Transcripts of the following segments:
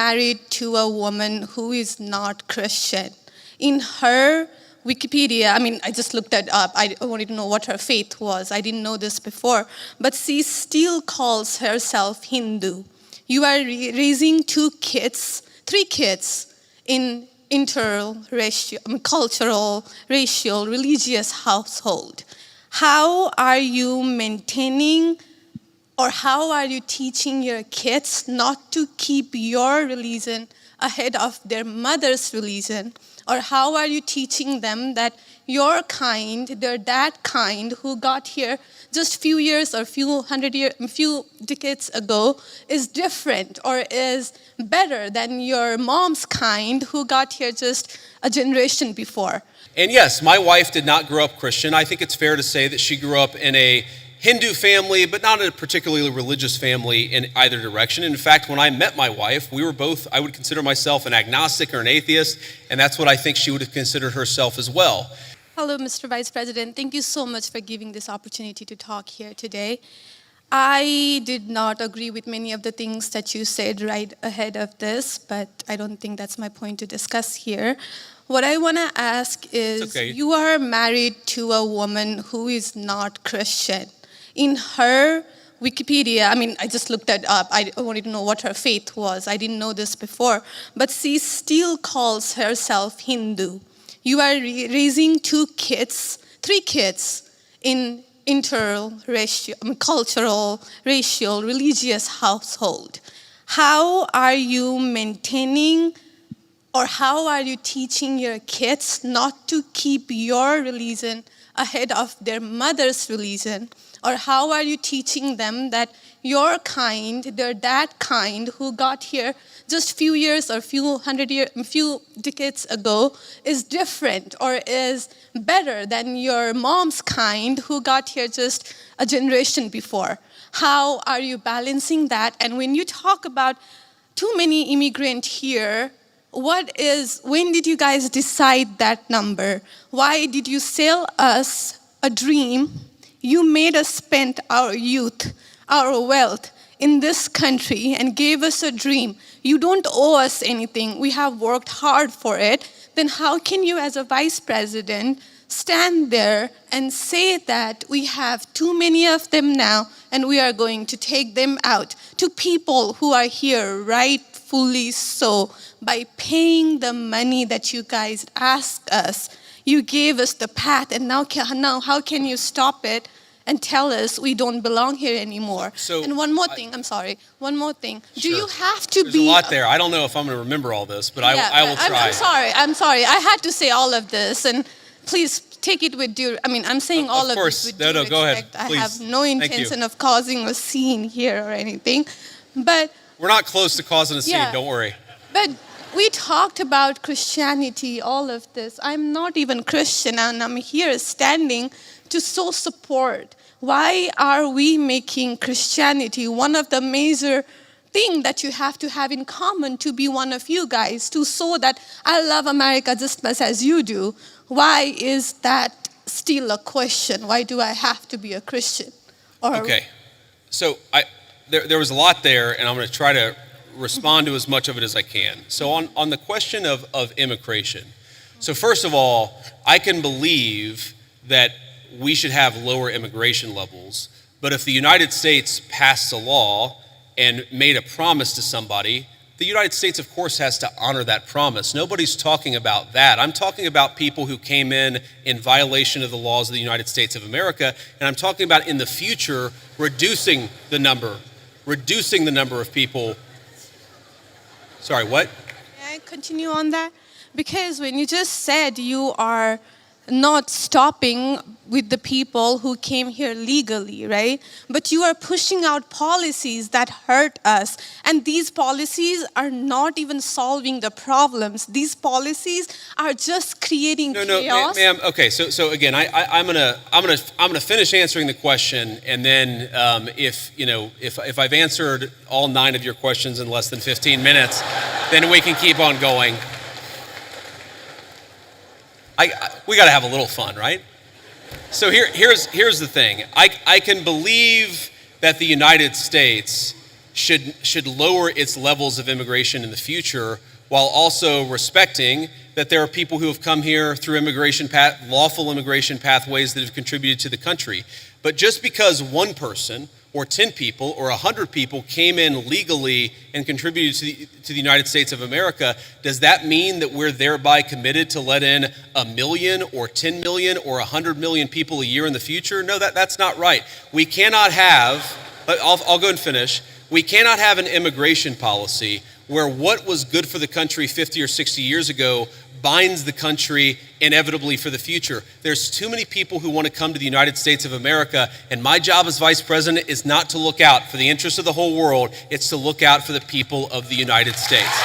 married to a woman who is not Christian. In her Wikipedia, I just looked it up. I wanted to know what her faith was. I didn't know this before. But she still calls herself Hindu. You are raising three kids in interracial, cultural, racial, religious household. How are you maintaining or how are you teaching your kids not to keep your religion ahead of their mother's religion? Or how are you teaching them that your kind, they're that kind who got here just few years or few decades ago is different or is better than your mom's kind who got here just a generation before? And yes, my wife did not grow up Christian. I think it's fair to say that she grew up in a Hindu family, but not a particularly religious family in either direction. In fact, when I met my wife, we were both, I would consider myself an agnostic or an atheist, and that's what I think she would have considered herself as well. Hello, Mr. Vice President. Thank you so much for giving this opportunity to talk here today. I did not agree with many of the things that you said right ahead of this, but I don't think that's my point to discuss here. What I want to ask is, you are married to a woman who is not Christian. In her Wikipedia, I just looked it up. I wanted to know what her faith was. I didn't know this before. But she still calls herself Hindu. You are raising three kids in interracial, cultural, racial, religious household. How are you maintaining or how are you teaching your kids not to keep your religion ahead of their mother's religion? Or how are you teaching them that your kind, they're that kind who got here just few years or few decades ago is different or is better than your mom's kind who got here just a generation before? How are you balancing that? And when you talk about too many immigrants here, when did you guys decide that number? Why did you sell us a dream? You made us spend our youth, our wealth in this country and gave us a dream. You don't owe us anything. We have worked hard for it. Then how can you as a vice president stand there and say that we have too many of them now and we are going to take them out to people who are here rightfully so by paying the money that you guys asked us? You gave us the path, and now how can you stop it and tell us we don't belong here anymore? And one more thing. Do you have to There's be... a lot there. I don't know if I'm going to remember all this, but I will try. I'm sorry. I had to say all of this, and please take it with due... I'm saying all of this with due respect. Go ahead. Please. I have no intention of causing a scene here or anything, but... We're not close to causing a scene, don't worry. But we talked about Christianity, all of this. I'm not even Christian, and I'm here standing to show support. Why are we making Christianity one of the major things that you have to have in common to be one of you guys, to show that I love America just as much as you do? Why is that still a question? Why do I have to be a Christian? Okay, so there was a lot there, and I'm going to try to respond to as much of it as I can. So on the question of immigration, so first of all, I can believe that we should have lower immigration levels, but if the United States passed a law and made a promise to somebody, the United States, of course, has to honor that promise. Nobody's talking about that. I'm talking about people who came in violation of the laws of the United States of America, and I'm talking about in the future reducing the number of people. Sorry, what? May I continue on that? Because when you just said you are not stopping with the people who came here legally, right? But you are pushing out policies that hurt us. And these policies are not even solving the problems. These policies are just creating chaos. Ma'am. Okay, so again, I'm gonna finish answering the question, and then if I've answered all 9 of your questions in less than 15 minutes, then we can keep on going. We got to have a little fun, right? So here's the thing. I can believe that the United States should lower its levels of immigration in the future, while also respecting that there are people who have come here through lawful immigration pathways that have contributed to the country. But just because one person or 10 people or 100 people came in legally and contributed to the United States of America, does that mean that we're thereby committed to let in 1 million or 10 million or 100 million people a year in the future? No, that's not right. We cannot have, I'll go and finish. We cannot have an immigration policy where what was good for the country 50 or 60 years ago binds the country inevitably for the future. There's too many people who want to come to the United States of America, and my job as vice president is not to look out for the interests of the whole world, it's to look out for the people of the United States.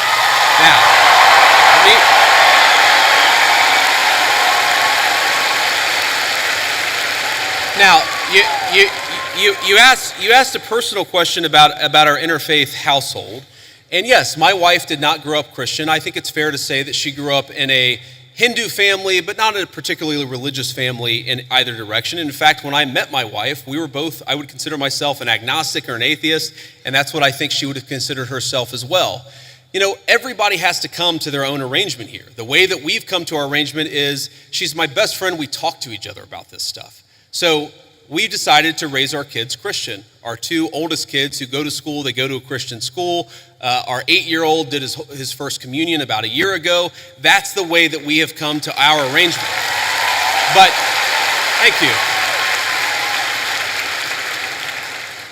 Now, you asked a personal question about our interfaith household. And yes, my wife did not grow up Christian. I think it's fair to say that she grew up in a Hindu family, but not a particularly religious family in either direction. In fact, when I met my wife, we were both, I would consider myself an agnostic or an atheist, and that's what I think she would have considered herself as well. You know, everybody has to come to their own arrangement here. The way that we've come to our arrangement is she's my best friend. We talk to each other about this stuff. So we decided to raise our kids Christian. Our two oldest kids who go to school, they go to a Christian school. Our 8-year-old did his first communion about a year ago. That's the way that we have come to our arrangement. But, thank you.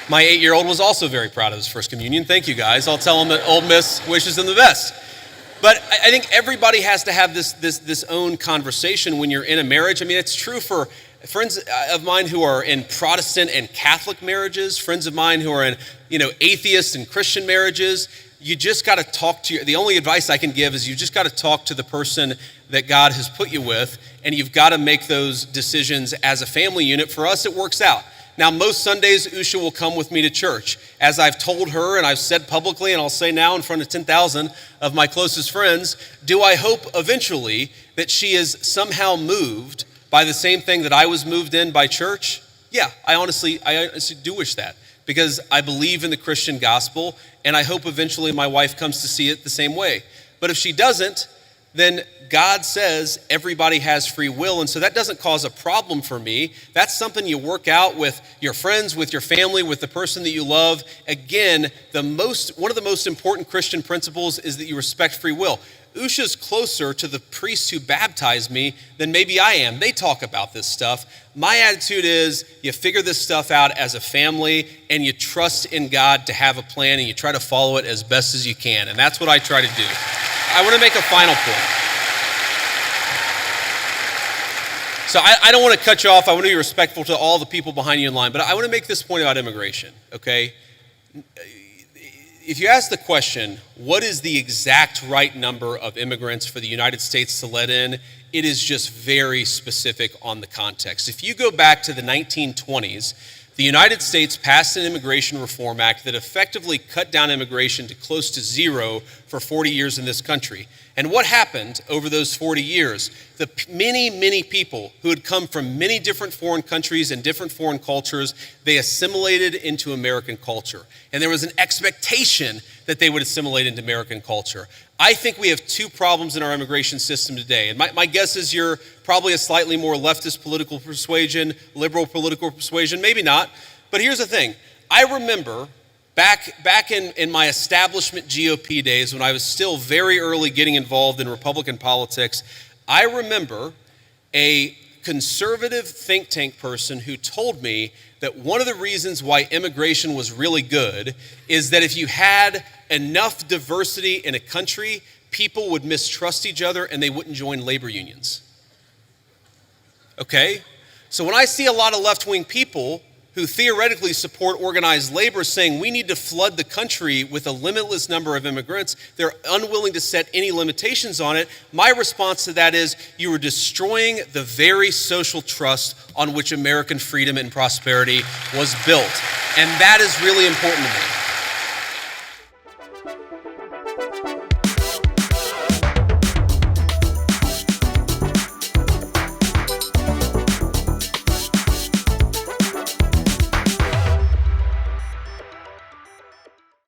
My 8-year-old was also very proud of his first communion. Thank you, guys. I'll tell him that Old Miss wishes him the best. But I think everybody has to have this own conversation when you're in a marriage. I mean, it's true for friends of mine who are in Protestant and Catholic marriages, friends of mine who are in, atheist and Christian marriages. You just got to talk to the only advice I can give is you just got to talk to the person that God has put you with, and you've got to make those decisions as a family unit. For us, it works out. Now, most Sundays, Usha will come with me to church. As I've told her, and I've said publicly, and I'll say now in front of 10,000 of my closest friends, do I hope eventually that she is somehow moved by the same thing that I was moved in by church? Yeah, I honestly do wish that, because I believe in the Christian gospel, and I hope eventually my wife comes to see it the same way. But if she doesn't, then God says everybody has free will, and so that doesn't cause a problem for me. That's something you work out with your friends, with your family, with the person that you love. Again, one of the most important Christian principles is that you respect free will. Usha's closer to the priests who baptized me than maybe I am. They talk about this stuff. My attitude is you figure this stuff out as a family, and you trust in God to have a plan, and you try to follow it as best as you can. And that's what I try to do. I want to make a final point. So I don't want to cut you off. I want to be respectful to all the people behind you in line, but I want to make this point about immigration, okay? If you ask the question, what is the exact right number of immigrants for the United States to let in, it is just very specific on the context. If you go back to the 1920s, the United States passed an Immigration Reform Act that effectively cut down immigration to close to zero for 40 years in this country. And what happened over those 40 years? The many people who had come from many different foreign countries and different foreign cultures, they assimilated into American culture. And there was an expectation that they would assimilate into American culture. I think we have two problems in our immigration system today. And my guess is you're probably a slightly more leftist political persuasion, liberal political persuasion, maybe not. But here's the thing. I remember back in my establishment GOP days, when I was still very early getting involved in Republican politics, I remember a conservative think tank person who told me that one of the reasons why immigration was really good is that if you had enough diversity in a country, people would mistrust each other and they wouldn't join labor unions. Okay? So when I see a lot of left-wing people who theoretically support organized labor saying we need to flood the country with a limitless number of immigrants, they're unwilling to set any limitations on it. My response to that is you are destroying the very social trust on which American freedom and prosperity was built. And that is really important to me.